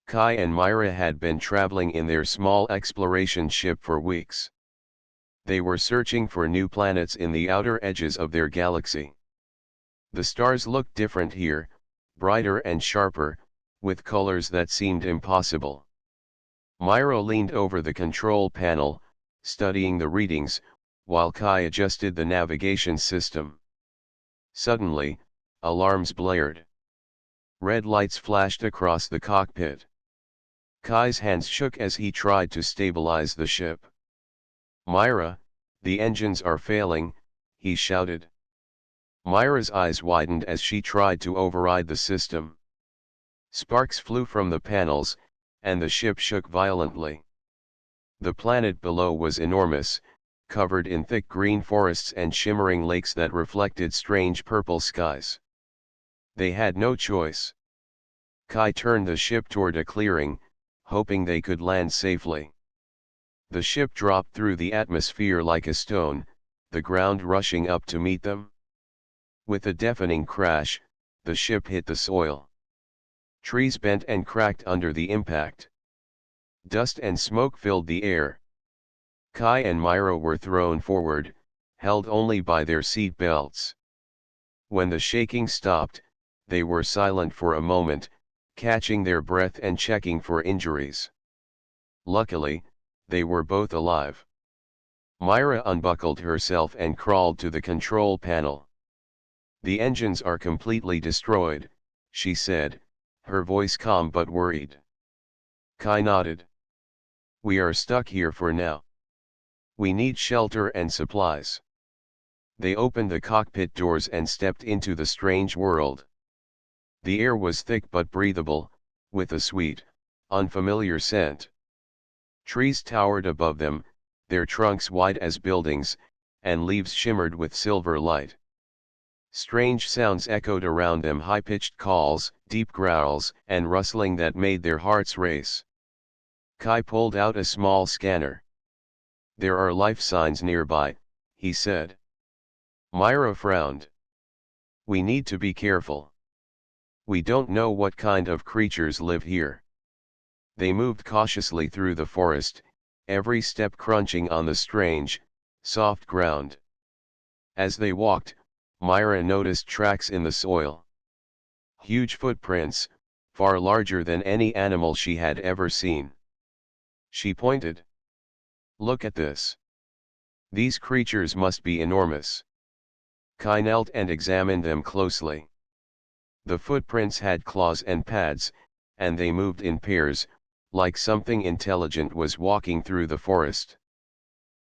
Kai and Myra had been traveling in their small exploration ship for weeks. They were searching for new planets in the outer edges of their galaxy. The stars looked different here, brighter and sharper, with colors that seemed impossible. Myra leaned over the control panel, studying the readings, while Kai adjusted the navigation system. Suddenly, alarms blared. Red lights flashed across the cockpit. Kai's hands shook as he tried to stabilize the ship. "Myra, the engines are failing," he shouted. Myra's eyes widened as she tried to override the system. Sparks flew from the panels, and the ship shook violently. The planet below was enormous, covered in thick green forests and shimmering lakes that reflected strange purple skies. They had no choice. Kai turned the ship toward a clearing, hoping they could land safely. The ship dropped through the atmosphere like a stone, the ground rushing up to meet them. With a deafening crash, the ship hit the soil. Trees bent and cracked under the impact. Dust and smoke filled the air. Kai and Myra were thrown forward, held only by their seat belts. When the shaking stopped, they were silent for a moment, catching their breath and checking for injuries. Luckily, they were both alive. Myra unbuckled herself and crawled to the control panel. "The engines are completely destroyed," she said, her voice calm but worried. Kai nodded. "We are stuck here for now. We need shelter and supplies." They opened the cockpit doors and stepped into the strange world. The air was thick but breathable, with a sweet, unfamiliar scent. Trees towered above them, their trunks wide as buildings, and leaves shimmered with silver light. Strange sounds echoed around them, high-pitched calls, deep growls, and rustling that made their hearts race. Kai pulled out a small scanner. "There are life signs nearby," he said. Myra frowned. "We need to be careful. We don't know what kind of creatures live here." They moved cautiously through the forest, every step crunching on the strange, soft ground. As they walked, Myra noticed tracks in the soil. Huge footprints, far larger than any animal she had ever seen. She pointed. "Look at this. These creatures must be enormous." Kai knelt and examined them closely. The footprints had claws and pads, and they moved in pairs, like something intelligent was walking through the forest.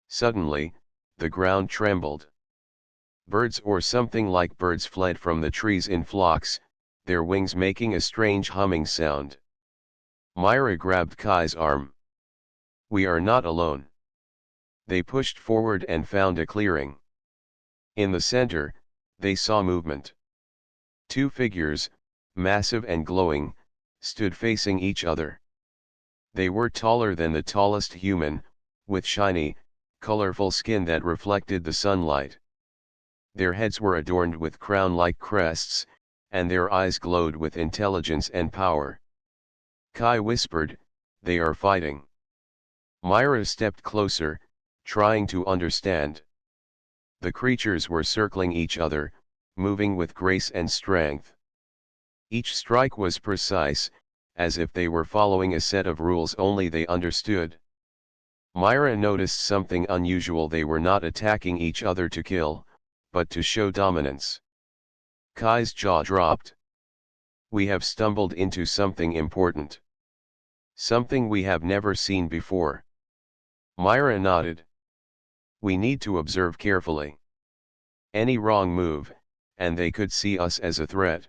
Suddenly, the ground trembled. Birds or something like birds fled from the trees in flocks, their wings making a strange humming sound. Myra grabbed Kai's arm. "We are not alone." They pushed forward and found a clearing. In the center, they saw movement. Two figures, massive and glowing, stood facing each other. They were taller than the tallest human, with shiny, colorful skin that reflected the sunlight. Their heads were adorned with crown-like crests, and their eyes glowed with intelligence and power. Kai whispered, "They are fighting." Myra stepped closer, trying to understand. The creatures were circling each other, moving with grace and strength. Each strike was precise, as if they were following a set of rules only they understood. Myra noticed something unusual: they were not attacking each other to kill, but to show dominance. Kai's jaw dropped. "We have stumbled into something important. Something we have never seen before." Myra nodded. "We need to observe carefully. Any wrong move, and they could see us as a threat."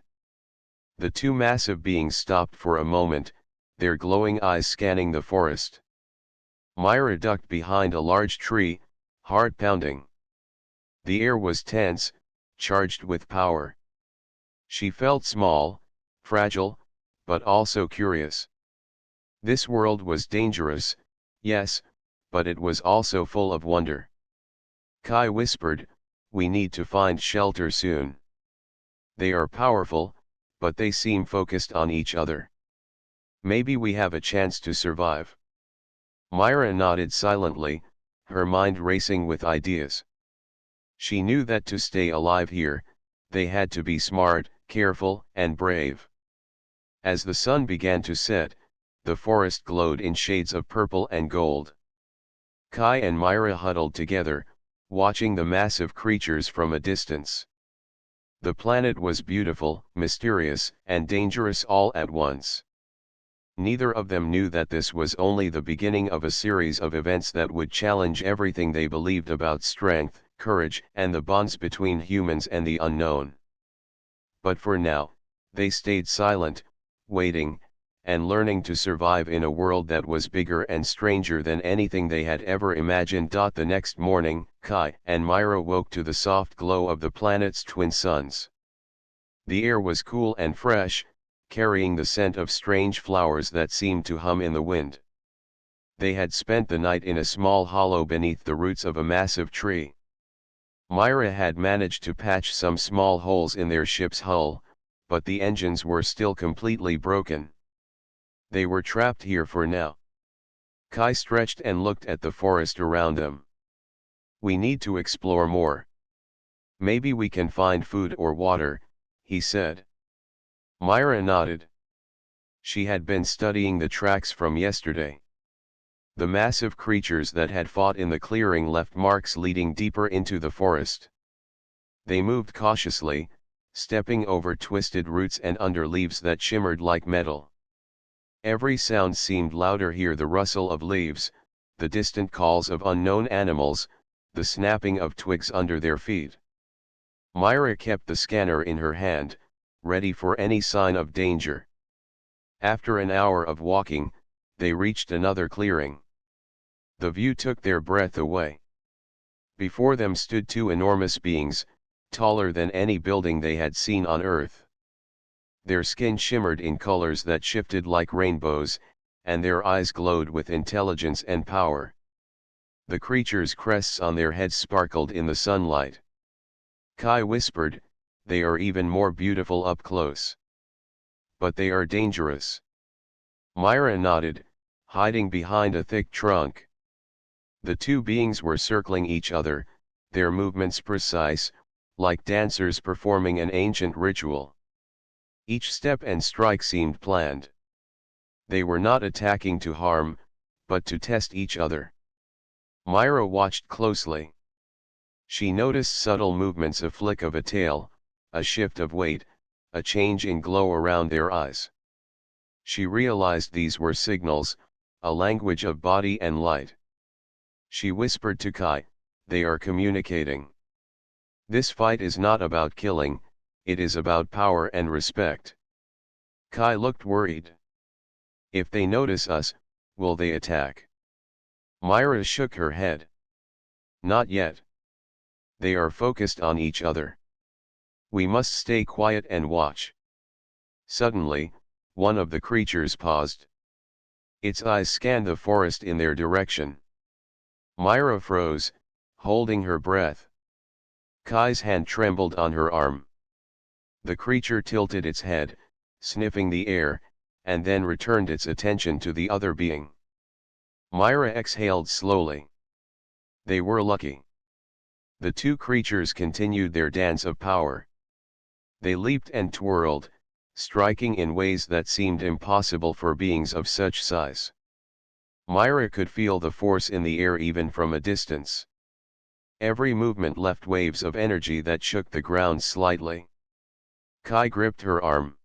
The two massive beings stopped for a moment, their glowing eyes scanning the forest. Myra ducked behind a large tree, heart pounding. The air was tense, charged with power. She felt small, fragile, but also curious. This world was dangerous, yes, but it was also full of wonder. Kai whispered, "We need to find shelter soon. They are powerful, but they seem focused on each other." Maybe we have a chance to survive. Myra nodded silently, her mind racing with ideas. She knew that to stay alive here, they had to be smart, careful, and brave. As the sun began to set, the forest glowed in shades of purple and gold. Kai and Myra huddled together, watching the massive creatures from a distance. The planet was beautiful, mysterious, and dangerous all at once. Neither of them knew that this was only the beginning of a series of events that would challenge everything they believed about strength, courage, and the bonds between humans and the unknown. But for now, they stayed silent, waiting, and learning to survive in a world that was bigger and stranger than anything they had ever imagined. The next morning, Kai and Myra woke to the soft glow of the planet's twin suns. The air was cool and fresh, carrying the scent of strange flowers that seemed to hum in the wind. They had spent the night in a small hollow beneath the roots of a massive tree. Myra had managed to patch some small holes in their ship's hull, but the engines were still completely broken. They were trapped here for now. Kai stretched and looked at the forest around them. We need to explore more. Maybe we can find food or water, he said. Myra nodded. She had been studying the tracks from yesterday. The massive creatures that had fought in the clearing left marks leading deeper into the forest. They moved cautiously, stepping over twisted roots and under leaves that shimmered like metal. Every sound seemed louder here: the rustle of leaves, the distant calls of unknown animals, the snapping of twigs under their feet. Myra kept the scanner in her hand, ready for any sign of danger. After an hour of walking, they reached another clearing. The view took their breath away. Before them stood two enormous beings, taller than any building they had seen on Earth. Their skin shimmered in colors that shifted like rainbows, and their eyes glowed with intelligence and power. The creatures' crests on their heads sparkled in the sunlight. Kai whispered, "They are even more beautiful up close. But they are dangerous." Myra nodded, hiding behind a thick trunk. The two beings were circling each other, their movements precise, like dancers performing an ancient ritual. Each step and strike seemed planned. They were not attacking to harm, but to test each other. Myra watched closely. She noticed subtle movements: a flick of a tail, a shift of weight, a change in glow around their eyes. She realized these were signals, a language of body and light. She whispered to Kai, "They are communicating. This fight is not about killing, it is about power and respect." Kai looked worried. "If they notice us, will they attack?" Myra shook her head. "Not yet. They are focused on each other. We must stay quiet and watch." Suddenly, one of the creatures paused. Its eyes scanned the forest in their direction. Myra froze, holding her breath. Kai's hand trembled on her arm. The creature tilted its head, sniffing the air, and then returned its attention to the other being. Myra exhaled slowly. They were lucky. The two creatures continued their dance of power. They leaped and twirled, striking in ways that seemed impossible for beings of such size. Myra could feel the force in the air even from a distance. Every movement left waves of energy that shook the ground slightly. Kai gripped her arm.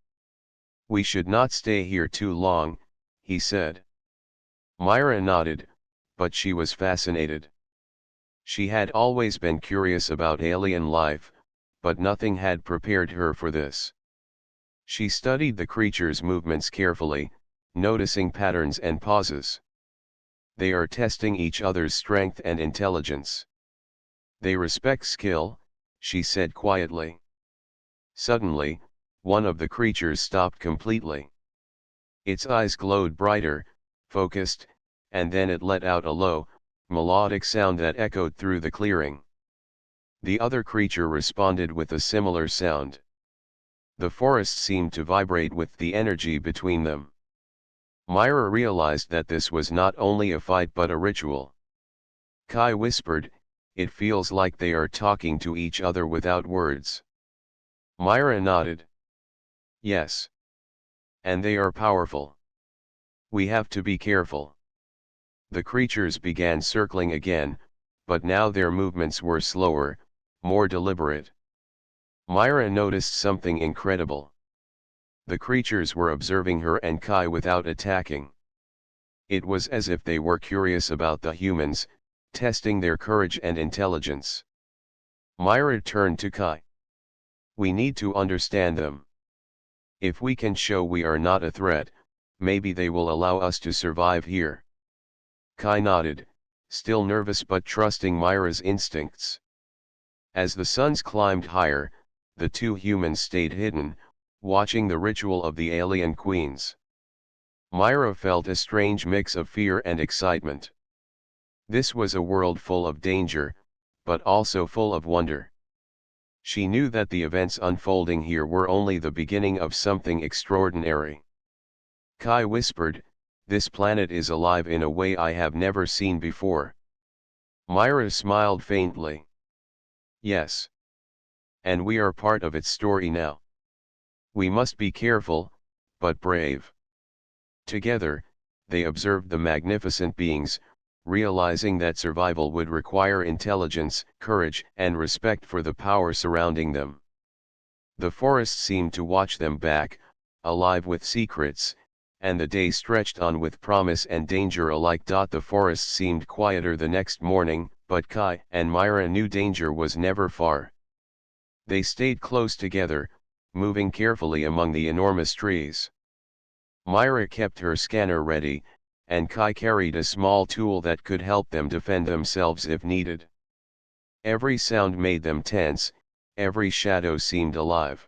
"We should not stay here too long," he said. Myra nodded, but she was fascinated. She had always been curious about alien life, but nothing had prepared her for this. She studied the creatures' movements carefully, noticing patterns and pauses. They are testing each other's strength and intelligence. They respect skill, she said quietly. Suddenly, one of the creatures stopped completely. Its eyes glowed brighter, focused, and then it let out a low, melodic sound that echoed through the clearing. The other creature responded with a similar sound. The forest seemed to vibrate with the energy between them. Myra realized that this was not only a fight but a ritual. Kai whispered, "It feels like they are talking to each other without words." Myra nodded. "Yes. And they are powerful. We have to be careful." The creatures began circling again, but now their movements were slower, more deliberate. Myra noticed something incredible. The creatures were observing her and Kai without attacking. It was as if they were curious about the humans, testing their courage and intelligence. Myra turned to Kai. "We need to understand them. If we can show we are not a threat, maybe they will allow us to survive here." Kai nodded, still nervous but trusting Myra's instincts. As the suns climbed higher, the two humans stayed hidden, watching the ritual of the alien queens. Myra felt a strange mix of fear and excitement. This was a world full of danger, but also full of wonder. She knew that the events unfolding here were only the beginning of something extraordinary. Kai whispered, "This planet is alive in a way I have never seen before." Myra smiled faintly. "Yes. And we are part of its story now. We must be careful, but brave." Together, they observed the magnificent beings, realizing that survival would require intelligence, courage, and respect for the power surrounding them. The forest seemed to watch them back, alive with secrets, and the day stretched on with promise and danger alike. The forest seemed quieter the next morning, but Kai and Myra knew danger was never far. They stayed close together, moving carefully among the enormous trees. Myra kept her scanner ready, and Kai carried a small tool that could help them defend themselves if needed. Every sound made them tense, every shadow seemed alive.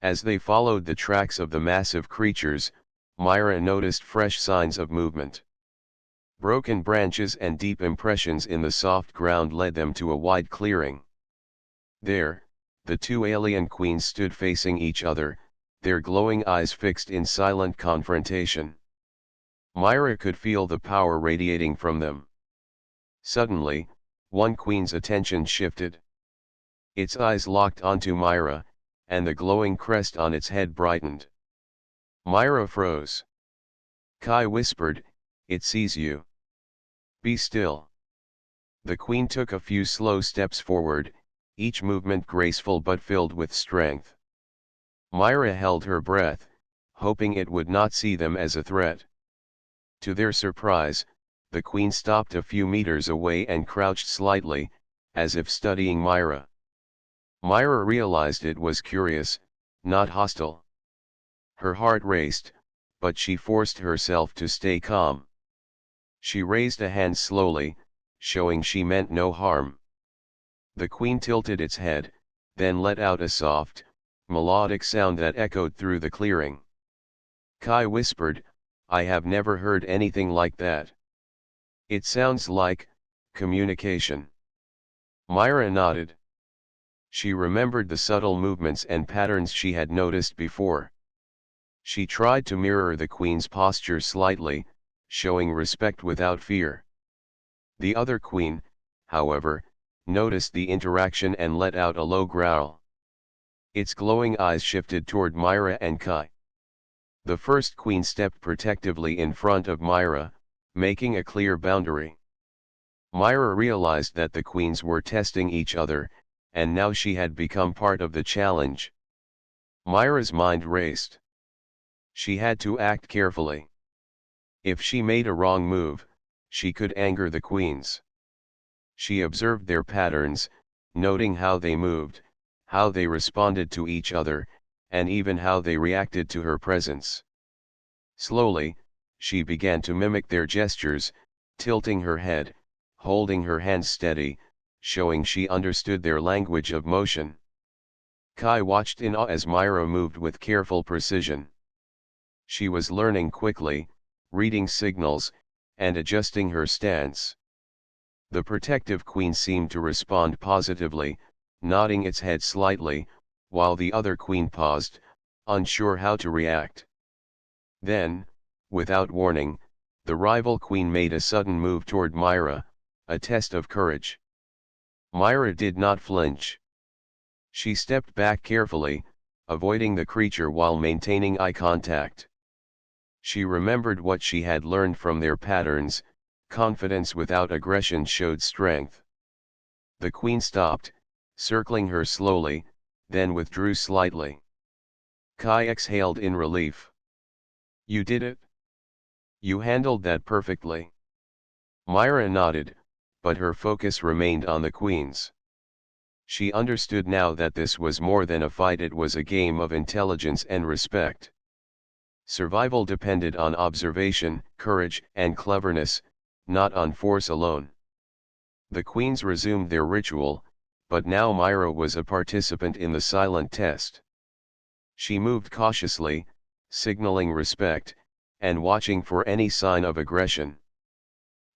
As they followed the tracks of the massive creatures, Myra noticed fresh signs of movement. Broken branches and deep impressions in the soft ground led them to a wide clearing. There, the two alien queens stood facing each other, their glowing eyes fixed in silent confrontation. Myra could feel the power radiating from them. Suddenly, one queen's attention shifted. Its eyes locked onto Myra, and the glowing crest on its head brightened. Myra froze. Kai whispered, "It sees you. Be still." The queen took a few slow steps forward, each movement graceful but filled with strength. Myra held her breath, hoping it would not see them as a threat. To their surprise, the queen stopped a few meters away and crouched slightly, as if studying Myra. Myra realized it was curious, not hostile. Her heart raced, but she forced herself to stay calm. She raised a hand slowly, showing she meant no harm. The queen tilted its head, then let out a soft, melodic sound that echoed through the clearing. Kai whispered, "I have never heard anything like that. It sounds like communication." Myra nodded. She remembered the subtle movements and patterns she had noticed before. She tried to mirror the queen's posture slightly, showing respect without fear. The other queen, however, noticed the interaction and let out a low growl. Its glowing eyes shifted toward Myra and Kai. The first queen stepped protectively in front of Myra, making a clear boundary. Myra realized that the queens were testing each other, and now she had become part of the challenge. Myra's mind raced. She had to act carefully. If she made a wrong move, she could anger the queens. She observed their patterns, noting how they moved, how they responded to each other, and even how they reacted to her presence. Slowly, she began to mimic their gestures, tilting her head, holding her hands steady, showing she understood their language of motion. Kai watched in awe as Myra moved with careful precision. She was learning quickly, reading signals, and adjusting her stance. The protective queen seemed to respond positively, nodding its head slightly, while the other queen paused, unsure how to react. Then, Without warning, the rival queen made a sudden move toward Myra, a test of courage. Myra did not flinch. She stepped back carefully, avoiding the creature while maintaining eye contact. She remembered what she had learned from their patterns: confidence without aggression showed strength. The queen stopped, circling her slowly, then withdrew slightly. Kai exhaled in relief. "You did it? You handled that perfectly." Myra nodded, but her focus remained on the queens. She understood now that this was more than a fight, it was a game of intelligence and respect. Survival depended on observation, courage, and cleverness, not on force alone. The queens resumed their ritual, but now Myra was a participant in the silent test. She moved cautiously, signaling respect, and watching for any sign of aggression.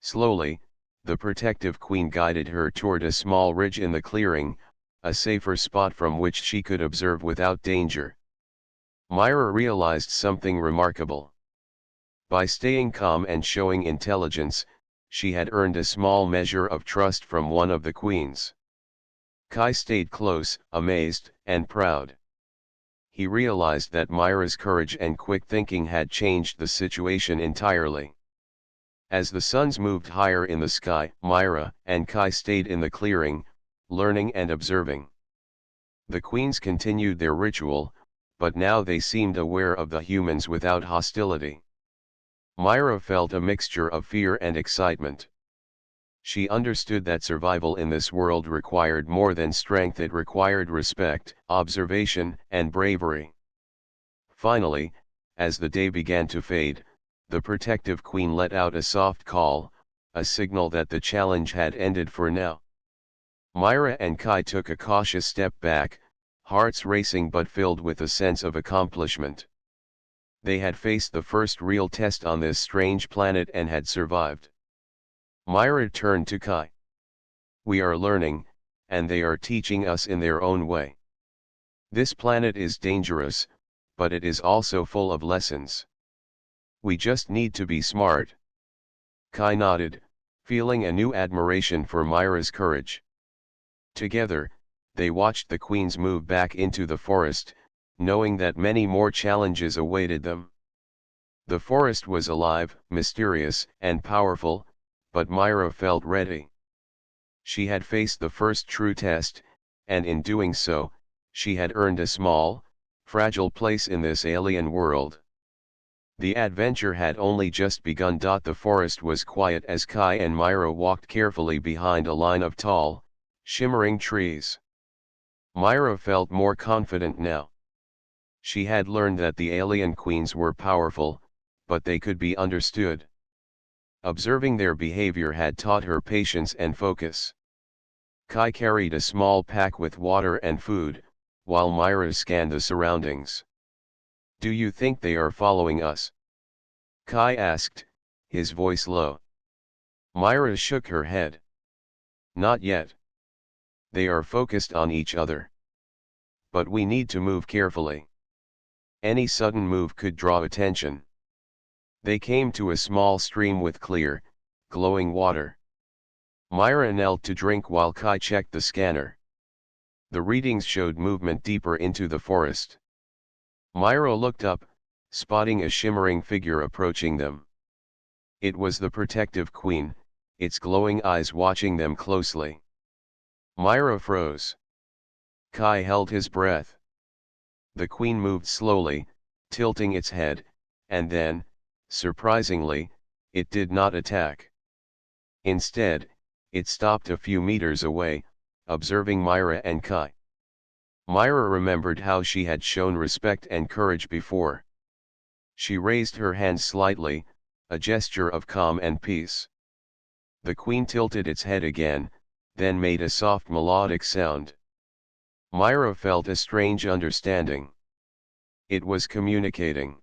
Slowly, the protective queen guided her toward a small ridge in the clearing, a safer spot from which she could observe without danger. Myra realized something remarkable. By staying calm and showing intelligence, she had earned a small measure of trust from one of the queens. Kai stayed close, amazed and proud. He realized that Myra's courage and quick thinking had changed the situation entirely. As the suns moved higher in the sky, Myra and Kai stayed in the clearing, learning and observing. The queens continued their ritual, but now they seemed aware of the humans without hostility. Myra felt a mixture of fear and excitement. She understood that survival in this world required more than strength, it required respect, observation, and bravery. Finally, as the day began to fade, the protective queen let out a soft call, a signal that the challenge had ended for now. Myra and Kai took a cautious step back, hearts racing but filled with a sense of accomplishment. They had faced the first real test on this strange planet and had survived. Myra turned to Kai. "We are learning, and they are teaching us in their own way. This planet is dangerous, but it is also full of lessons. We just need to be smart." Kai nodded, feeling a new admiration for Myra's courage. Together, they watched the queens move back into the forest, knowing that many more challenges awaited them. The forest was alive, mysterious, and powerful, but Myra felt ready. She had faced the first true test, and in doing so, she had earned a small, fragile place in this alien world. The adventure had only just begun. The forest was quiet as Kai and Myra walked carefully behind a line of tall, shimmering trees. Myra felt more confident now. She had learned that the alien queens were powerful, but they could be understood. Observing their behavior had taught her patience and focus. Kai carried a small pack with water and food, while Myra scanned the surroundings. "Do you think they are following us?" Kai asked, his voice low. Myra shook her head. "Not yet. They are focused on each other. But we need to move carefully. Any sudden move could draw attention." They came to a small stream with clear, glowing water. Myra knelt to drink while Kai checked the scanner. The readings showed movement deeper into the forest. Myra looked up, spotting a shimmering figure approaching them. It was the protective queen, its glowing eyes watching them closely. Myra froze. Kai held his breath. The queen moved slowly, tilting its head, and then, surprisingly, it did not attack. Instead, it stopped a few meters away, observing Myra and Kai. Myra remembered how she had shown respect and courage before. She raised her hand slightly, a gesture of calm and peace. The queen tilted its head again, then made a soft melodic sound. Myra felt a strange understanding. It was communicating.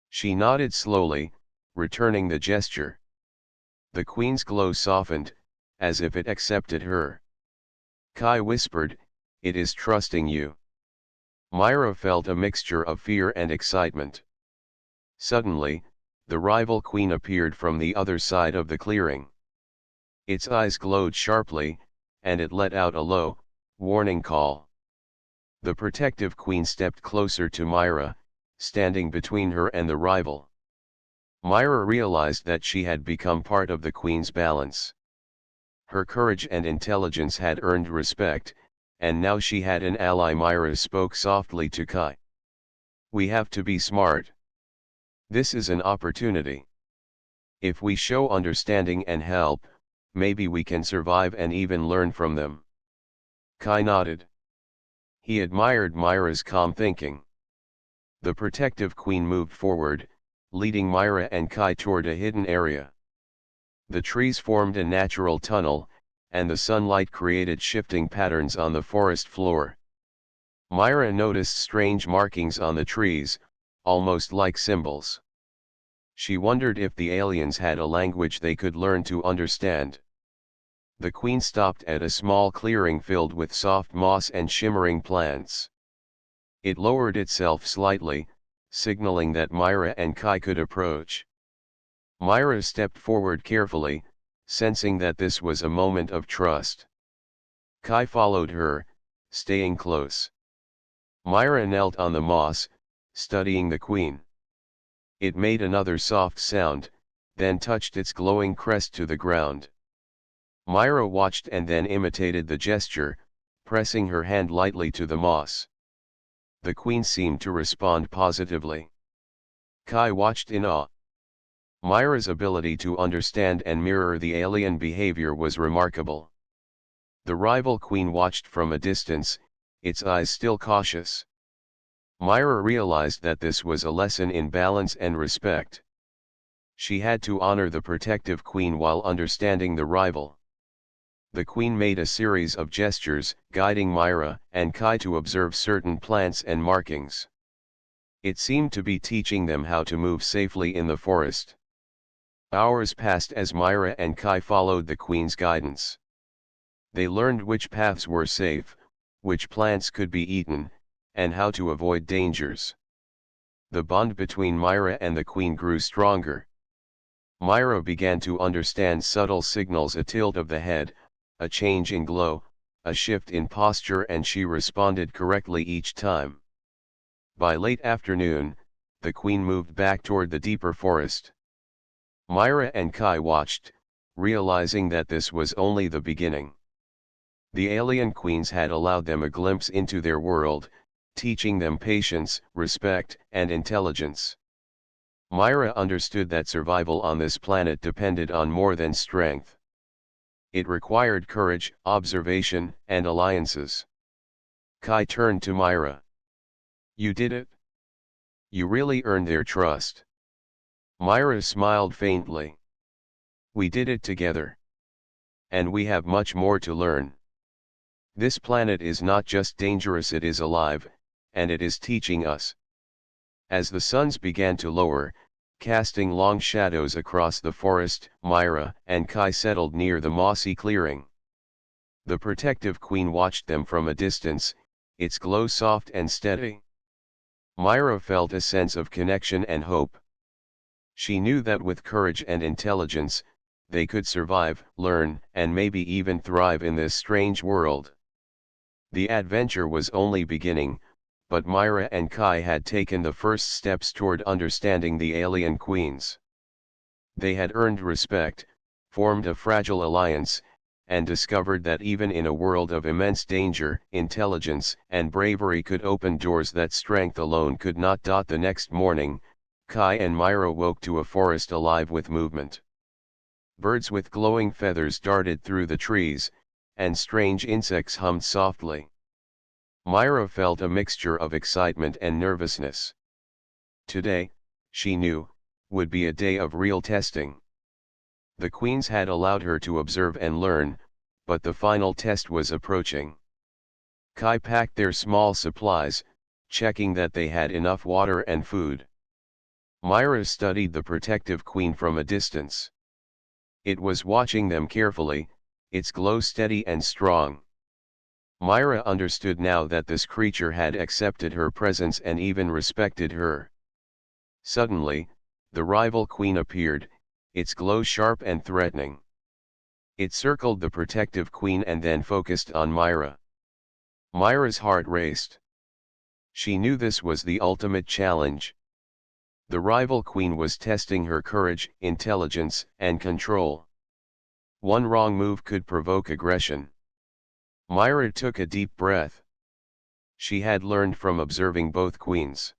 She nodded slowly, returning the gesture. The queen's glow softened, as if it accepted her. Kai whispered, "It is trusting you." Myra felt a mixture of fear and excitement. Suddenly, the rival queen appeared from the other side of the clearing. Its eyes glowed sharply, and it let out a low, warning call. The protective queen stepped closer to Myra, standing between her and the rival. Myra realized that she had become part of the queen's balance. Her courage and intelligence had earned respect, and now she had an ally. Myra spoke softly to Kai. "We have to be smart. This is an opportunity. If we show understanding and help, maybe we can survive and even learn from them." Kai nodded. He admired Myra's calm thinking. The protective queen moved forward, leading Myra and Kai toward a hidden area. The trees formed a natural tunnel, and the sunlight created shifting patterns on the forest floor. Myra noticed strange markings on the trees, almost like symbols. She wondered if the aliens had a language they could learn to understand. The queen stopped at a small clearing filled with soft moss and shimmering plants. It lowered itself slightly, signaling that Myra and Kai could approach. Myra stepped forward carefully, sensing that this was a moment of trust. Kai followed her, staying close. Myra knelt on the moss, studying the queen. It made another soft sound, then touched its glowing crest to the ground. Myra watched and then imitated the gesture, pressing her hand lightly to the moss. The queen seemed to respond positively. Kai watched in awe. Myra's ability to understand and mirror the alien behavior was remarkable. The rival queen watched from a distance, its eyes still cautious. Myra realized that this was a lesson in balance and respect. She had to honor the protective queen while understanding the rival. The queen made a series of gestures, guiding Myra and Kai to observe certain plants and markings. It seemed to be teaching them how to move safely in the forest. Hours passed as Myra and Kai followed the queen's guidance. They learned which paths were safe, which plants could be eaten, and how to avoid dangers. The bond between Myra and the queen grew stronger. Myra began to understand subtle signals: a tilt of the head, a change in glow, a shift in posture, and she responded correctly each time. By late afternoon, the queen moved back toward the deeper forest. Myra and Kai watched, realizing that this was only the beginning. The alien queens had allowed them a glimpse into their world, teaching them patience, respect, and intelligence. Myra understood that survival on this planet depended on more than strength. It required courage, observation, and alliances. Kai turned to Myra. "You did it. You really earned their trust." Myra smiled faintly. "We did it together. And we have much more to learn. This planet is not just dangerous, it is alive, and it is teaching us." As the suns began to lower, casting long shadows across the forest, Myra and Kai settled near the mossy clearing. The protective queen watched them from a distance, its glow soft and steady. Myra felt a sense of connection and hope. She knew that with courage and intelligence, they could survive, learn, and maybe even thrive in this strange world. The adventure was only beginning, but Myra and Kai had taken the first steps toward understanding the alien queens. They had earned respect, formed a fragile alliance, and discovered that even in a world of immense danger, intelligence and bravery could open doors that strength alone could not. The next morning, Kai and Myra woke to a forest alive with movement. Birds with glowing feathers darted through the trees, and strange insects hummed softly. Myra felt a mixture of excitement and nervousness. Today, she knew, would be a day of real testing. The queens had allowed her to observe and learn, but the final test was approaching. Kai packed their small supplies, checking that they had enough water and food. Myra studied the protective queen from a distance. It was watching them carefully, its glow steady and strong. Myra understood now that this creature had accepted her presence and even respected her. Suddenly, The rival queen appeared, its glow sharp and threatening. It circled the protective queen and then focused on Myra. Myra's heart raced. She knew this was the ultimate challenge. The rival queen was testing her courage, intelligence, and control. One wrong move could provoke aggression. Myra took a deep breath. She had learned from observing both queens.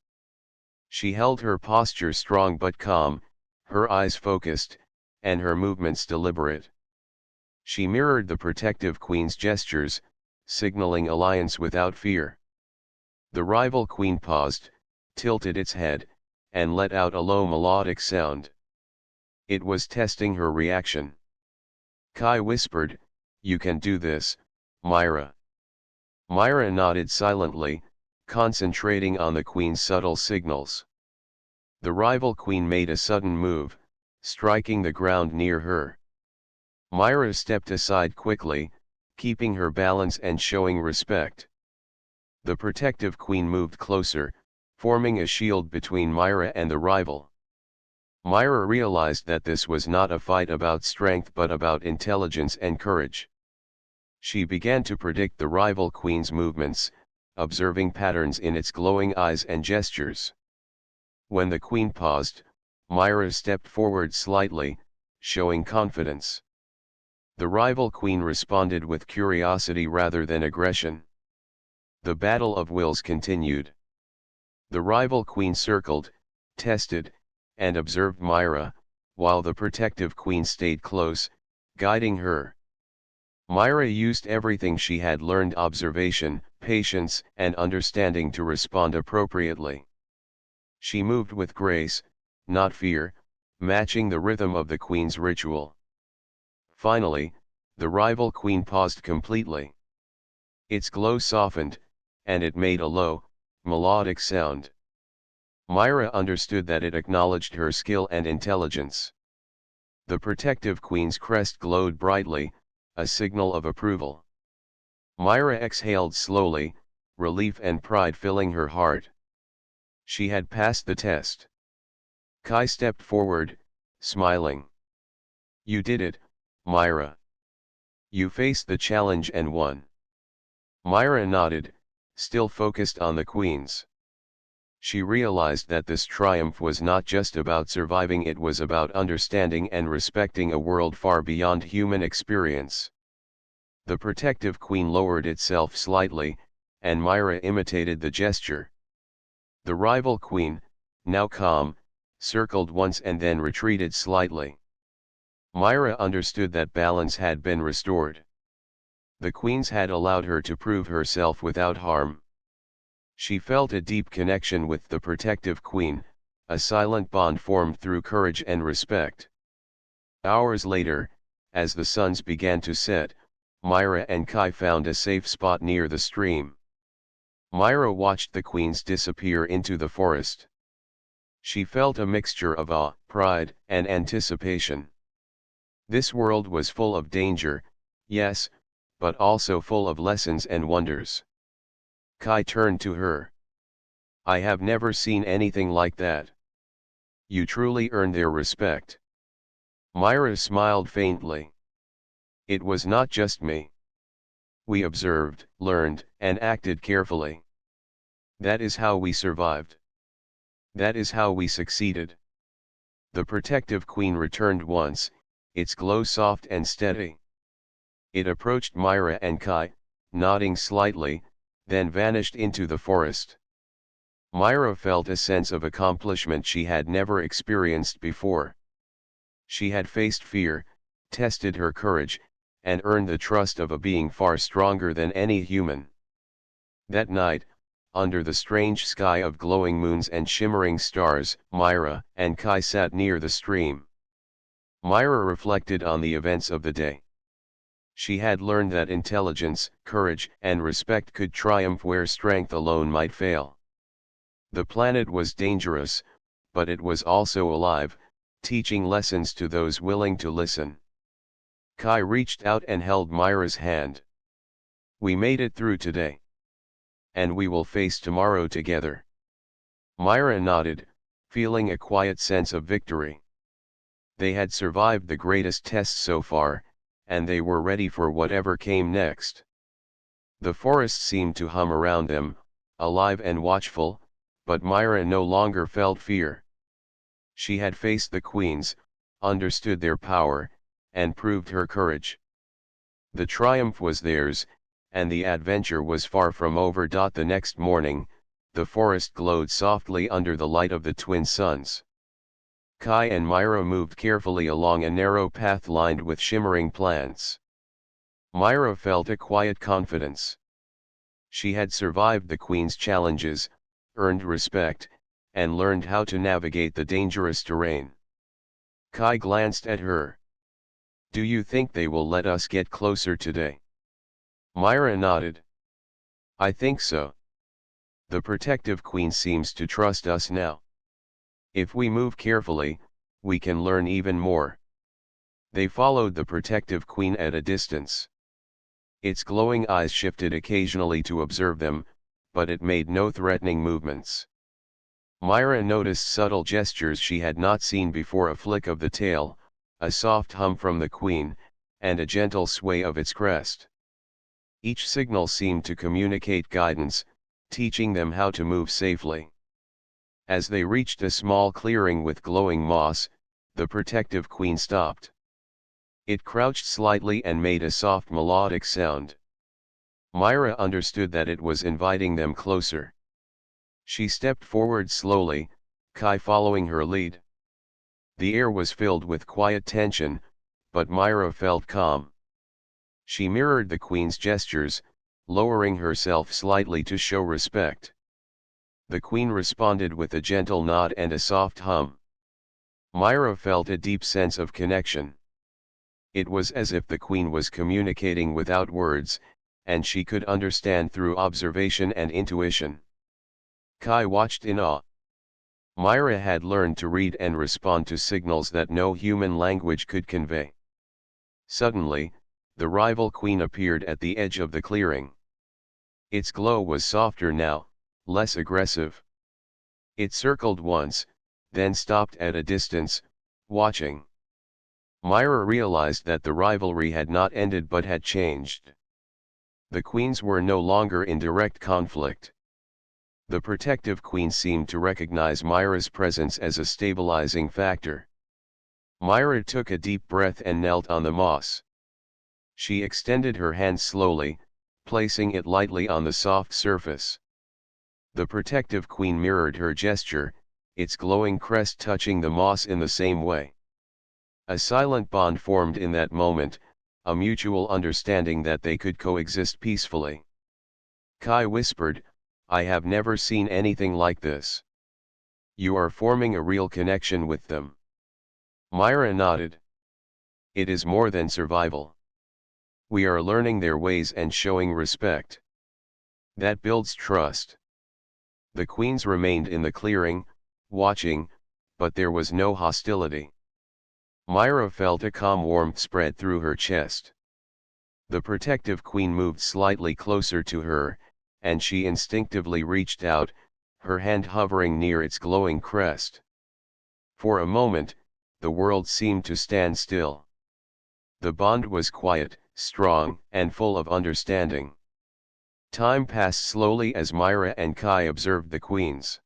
She held her posture strong but calm, her eyes focused, and her movements deliberate. She mirrored the protective queen's gestures, signaling alliance without fear. The rival queen paused, tilted its head, and let out a low melodic sound. It was testing her reaction. Kai whispered, "You can do this, Myra." Myra nodded silently, concentrating on the queen's subtle signals. The rival queen made a sudden move, striking the ground near her. Myra stepped aside quickly, keeping her balance and showing respect. The protective queen moved closer, forming a shield between Myra and the rival. Myra realized that this was not a fight about strength but about intelligence and courage. She began to predict the rival queen's movements, observing patterns in its glowing eyes and gestures. When the queen paused, Myra stepped forward slightly, showing confidence. The rival queen responded with curiosity rather than aggression. The battle of wills continued. The rival queen circled, tested, and observed Myra, while the protective queen stayed close, guiding her. Myra used everything she had learned: observation, patience, and understanding to respond appropriately. She moved with grace, not fear, matching the rhythm of the queen's ritual. Finally, the rival queen paused completely. Its glow softened, and it made a low, melodic sound. Myra understood that it acknowledged her skill and intelligence. The protective queen's crest glowed brightly, a signal of approval. Myra exhaled slowly, relief and pride filling her heart. She had passed the test. Kai stepped forward, smiling. "You did it, Myra. You faced the challenge and won." Myra nodded, still focused on the queens. She realized that this triumph was not just about surviving, it was about understanding and respecting a world far beyond human experience. The protective queen lowered itself slightly, and Myra imitated the gesture. The rival queen, now calm, circled once and then retreated slightly. Myra understood that balance had been restored. The queens had allowed her to prove herself without harm. She felt a deep connection with the protective queen, a silent bond formed through courage and respect. Hours later, as the suns began to set, Myra and Kai found a safe spot near the stream. Myra watched the queens disappear into the forest. She felt a mixture of awe, pride, and anticipation. This world was full of danger, yes, but also full of lessons and wonders. Kai turned to her. "I have never seen anything like that. You truly earned their respect." Myra smiled faintly. "It was not just me. We observed, learned, and acted carefully. That is how we survived. That is how we succeeded." The protective queen returned once, its glow soft and steady. It approached Myra and Kai, nodding slightly, then vanished into the forest. Myra felt a sense of accomplishment she had never experienced before. She had faced fear, tested her courage, and earned the trust of a being far stronger than any human. That night, under the strange sky of glowing moons and shimmering stars, Myra and Kai sat near the stream. Myra reflected on the events of the day. She had learned that intelligence, courage, and respect could triumph where strength alone might fail. The planet was dangerous, but it was also alive, teaching lessons to those willing to listen. Kai reached out and held Myra's hand. "We made it through today. And we will face tomorrow together." Myra nodded, feeling a quiet sense of victory. They had survived the greatest test so far, and they were ready for whatever came next. The forest seemed to hum around them, alive and watchful, but Myra no longer felt fear. She had faced the queens, understood their power, and proved her courage. The triumph was theirs, and the adventure was far from over. The next morning, the forest glowed softly under the light of the twin suns. Kai and Myra moved carefully along a narrow path lined with shimmering plants. Myra felt a quiet confidence. She had survived the queen's challenges, earned respect, and learned how to navigate the dangerous terrain. Kai glanced at her. "Do you think they will let us get closer today?" Myra nodded. "I think so. The protective queen seems to trust us now. If we move carefully, we can learn even more." They followed the protective queen at a distance. Its glowing eyes shifted occasionally to observe them, but it made no threatening movements. Myra noticed subtle gestures she had not seen before: a flick of the tail, a soft hum from the queen, and a gentle sway of its crest. Each signal seemed to communicate guidance, teaching them how to move safely. As they reached a small clearing with glowing moss, the protective queen stopped. It crouched slightly and made a soft melodic sound. Myra understood that it was inviting them closer. She stepped forward slowly, Kai following her lead. The air was filled with quiet tension, but Myra felt calm. She mirrored the queen's gestures, lowering herself slightly to show respect. The queen responded with a gentle nod and a soft hum. Myra felt a deep sense of connection. It was as if the queen was communicating without words, and she could understand through observation and intuition. Kai watched in awe. Myra had learned to read and respond to signals that no human language could convey. Suddenly, the rival queen appeared at the edge of the clearing. Its glow was softer now, less aggressive. It circled once, then stopped at a distance, watching. Myra realized that the rivalry had not ended but had changed. The queens were no longer in direct conflict. The protective queen seemed to recognize Myra's presence as a stabilizing factor. Myra took a deep breath and knelt on the moss. She extended her hand slowly, placing it lightly on the soft surface. The protective queen mirrored her gesture, its glowing crest touching the moss in the same way. A silent bond formed in that moment, a mutual understanding that they could coexist peacefully. Kai whispered, "I have never seen anything like this." "You are forming a real connection with them." Myra nodded. "It is more than survival. We are learning their ways and showing respect. That builds trust." The queens remained in the clearing, watching, but there was no hostility. Myra felt a calm warmth spread through her chest. The protective queen moved slightly closer to her, and she instinctively reached out, her hand hovering near its glowing crest. For a moment, the world seemed to stand still. The bond was quiet, strong, and full of understanding. Time passed slowly as Myra and Kai observed the queens.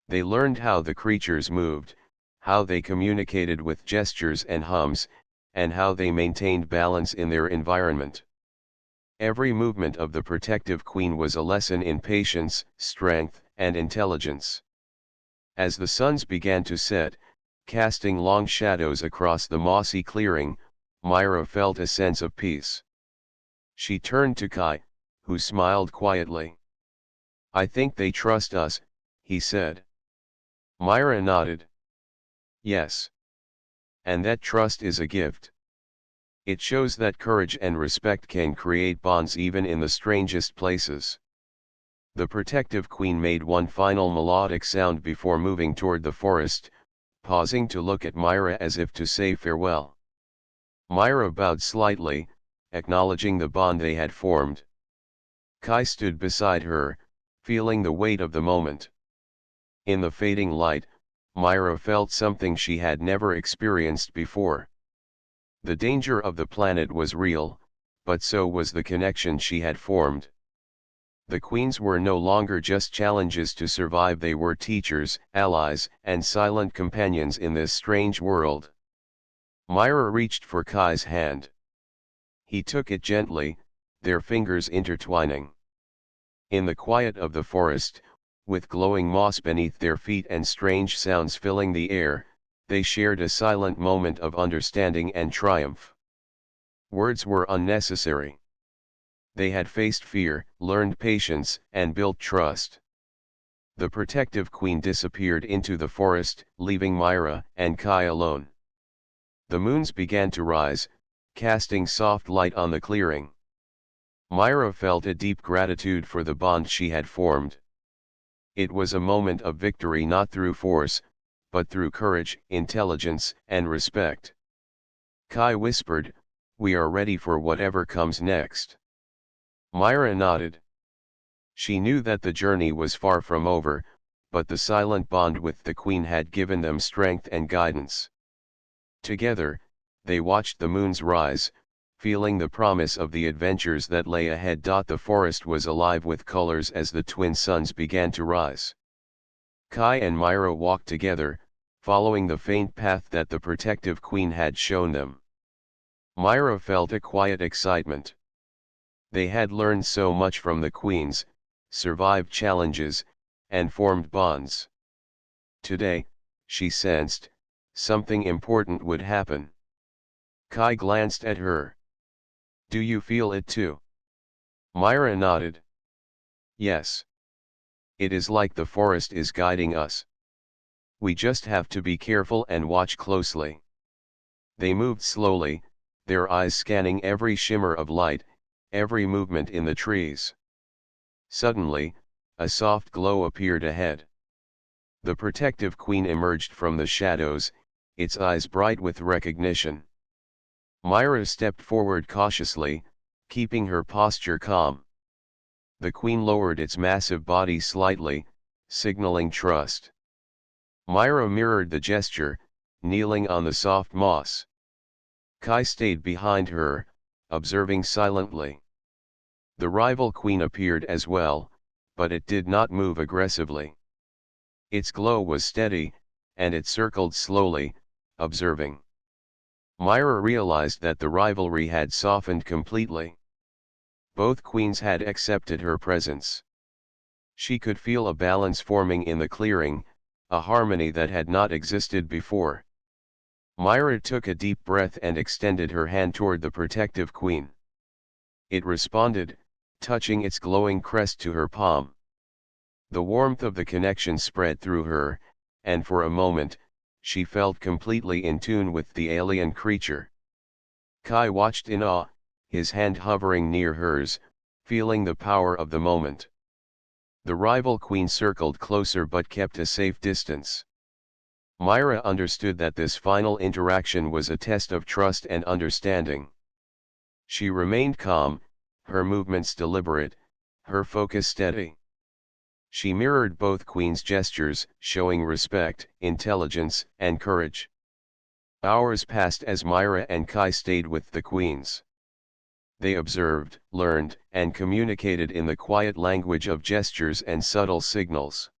They learned how the creatures moved, how they communicated with gestures and hums, and how they maintained balance in their environment. Every movement of the protective queen was a lesson in patience, strength, and intelligence. As the suns began to set, casting long shadows across the mossy clearing, Myra felt a sense of peace. She turned to Kai, who smiled quietly. "I think they trust us," he said. Myra nodded. "Yes. And that trust is a gift. It shows that courage and respect can create bonds even in the strangest places." The protective queen made one final melodic sound before moving toward the forest, pausing to look at Myra as if to say farewell. Myra bowed slightly, acknowledging the bond they had formed. Kai stood beside her, feeling the weight of the moment. In the fading light, Myra felt something she had never experienced before. The danger of the planet was real, but so was the connection she had formed. The queens were no longer just challenges to survive, they were teachers, allies, and silent companions in this strange world. Myra reached for Kai's hand. He took it gently, their fingers intertwining. In the quiet of the forest, with glowing moss beneath their feet and strange sounds filling the air, they shared a silent moment of understanding and triumph. Words were unnecessary. They had faced fear, learned patience, and built trust. The protective queen disappeared into the forest, leaving Myra and Kai alone. The moons began to rise, casting soft light on the clearing. Myra felt a deep gratitude for the bond she had formed. It was a moment of victory, not through force, but through courage, intelligence, and respect. Kai whispered, "We are ready for whatever comes next." Myra nodded. She knew that the journey was far from over, but the silent bond with the queen had given them strength and guidance. Together, they watched the moons rise, feeling the promise of the adventures that lay ahead. The forest was alive with colors as the twin suns began to rise. Kai and Myra walked together, following the faint path that the protective queen had shown them. Myra felt a quiet excitement. They had learned so much from the queens, survived challenges, and formed bonds. Today, she sensed, something important would happen. Kai glanced at her. "Do you feel it too?" Myra nodded. "Yes. It is like the forest is guiding us. We just have to be careful and watch closely." They moved slowly, their eyes scanning every shimmer of light, every movement in the trees. Suddenly, a soft glow appeared ahead. The protective queen emerged from the shadows, its eyes bright with recognition. Myra stepped forward cautiously, keeping her posture calm. The queen lowered its massive body slightly, signaling trust. Myra mirrored the gesture, kneeling on the soft moss. Kai stayed behind her, observing silently. The rival queen appeared as well, but it did not move aggressively. Its glow was steady, and it circled slowly, observing. Myra realized that the rivalry had softened completely. Both queens had accepted her presence. She could feel a balance forming in the clearing, a harmony that had not existed before. Myra took a deep breath and extended her hand toward the protective queen. It responded, touching its glowing crest to her palm. The warmth of the connection spread through her, and for a moment, she felt completely in tune with the alien creature. Kai watched in awe, his hand hovering near hers, feeling the power of the moment. The rival queen circled closer but kept a safe distance. Myra understood that this final interaction was a test of trust and understanding. She remained calm, her movements deliberate, her focus steady. She mirrored both queens' gestures, showing respect, intelligence, and courage. Hours passed as Myra and Kai stayed with the queens. They observed, learned, and communicated in the quiet language of gestures and subtle signals.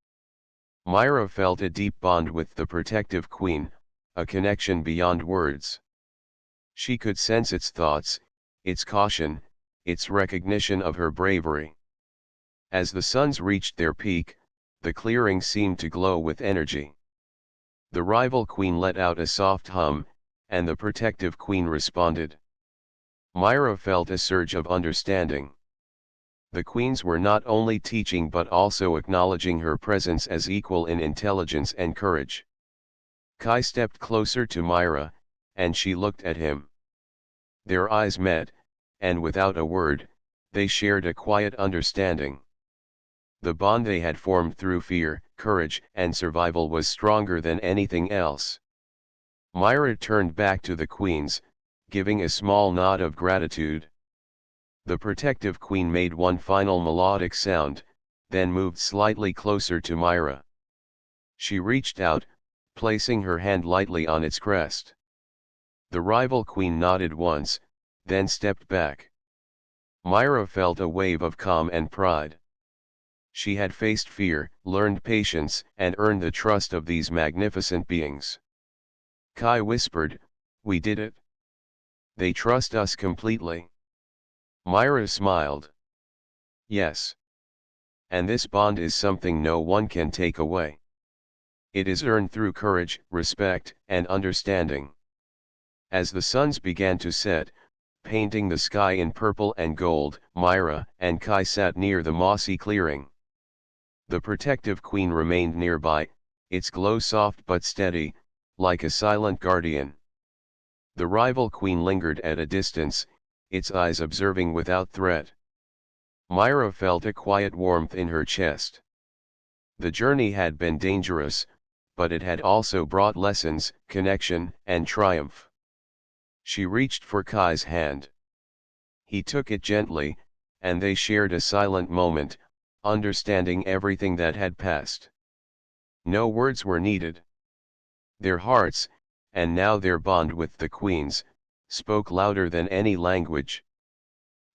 Myra felt a deep bond with the protective queen, a connection beyond words. She could sense its thoughts, its caution, its recognition of her bravery. As the suns reached their peak, the clearing seemed to glow with energy. The rival queen let out a soft hum, and the protective queen responded. Myra felt a surge of understanding. The queens were not only teaching but also acknowledging her presence as equal in intelligence and courage. Kai stepped closer to Myra, and she looked at him. Their eyes met, and without a word, they shared a quiet understanding. The bond they had formed through fear, courage, and survival was stronger than anything else. Myra turned back to the queens, giving a small nod of gratitude. The protective queen made one final melodic sound, then moved slightly closer to Myra. She reached out, placing her hand lightly on its crest. The rival queen nodded once, then stepped back. Myra felt a wave of calm and pride. She had faced fear, learned patience, and earned the trust of these magnificent beings. Kai whispered, "We did it. They trust us completely." Myra smiled. "Yes. And this bond is something no one can take away. It is earned through courage, respect, and understanding." As the suns began to set, painting the sky in purple and gold, Myra and Kai sat near the mossy clearing. The protective queen remained nearby, its glow soft but steady, like a silent guardian. The rival queen lingered at a distance, its eyes observing without threat. Myra felt a quiet warmth in her chest. The journey had been dangerous, but it had also brought lessons, connection, and triumph. She reached for Kai's hand. He took it gently, and they shared a silent moment, understanding everything that had passed. No words were needed. Their hearts, and now their bond with the queens, spoke louder than any language.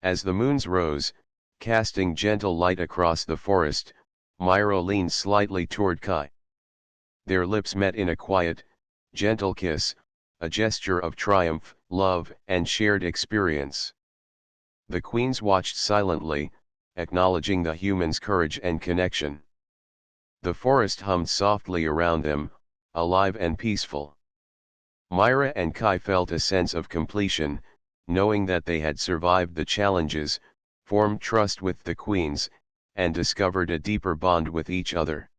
As the moons rose, casting gentle light across the forest, Myra leaned slightly toward Kai. Their lips met in a quiet, gentle kiss, a gesture of triumph, love, and shared experience. The queens watched silently, acknowledging the humans' courage and connection. The forest hummed softly around them, alive and peaceful. Myra and Kai felt a sense of completion, knowing that they had survived the challenges, formed trust with the queens, and discovered a deeper bond with each other.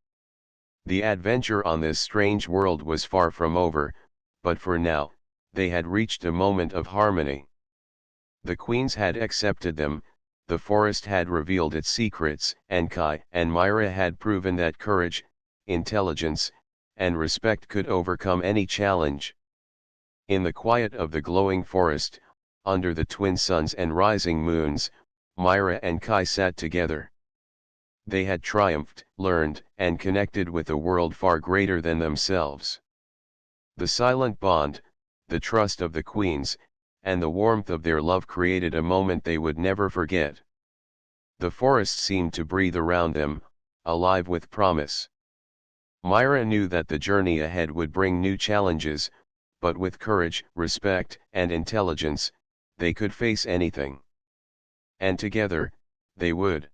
The adventure on this strange world was far from over, but for now, they had reached a moment of harmony. The queens had accepted them, the forest had revealed its secrets, and Kai and Myra had proven that courage, intelligence, and respect could overcome any challenge. In the quiet of the glowing forest, under the twin suns and rising moons, Myra and Kai sat together. They had triumphed, learned, and connected with a world far greater than themselves. The silent bond, the trust of the queens, and the warmth of their love created a moment they would never forget. The forest seemed to breathe around them, alive with promise. Myra knew that the journey ahead would bring new challenges, but with courage, respect, and intelligence, they could face anything. And together, they would.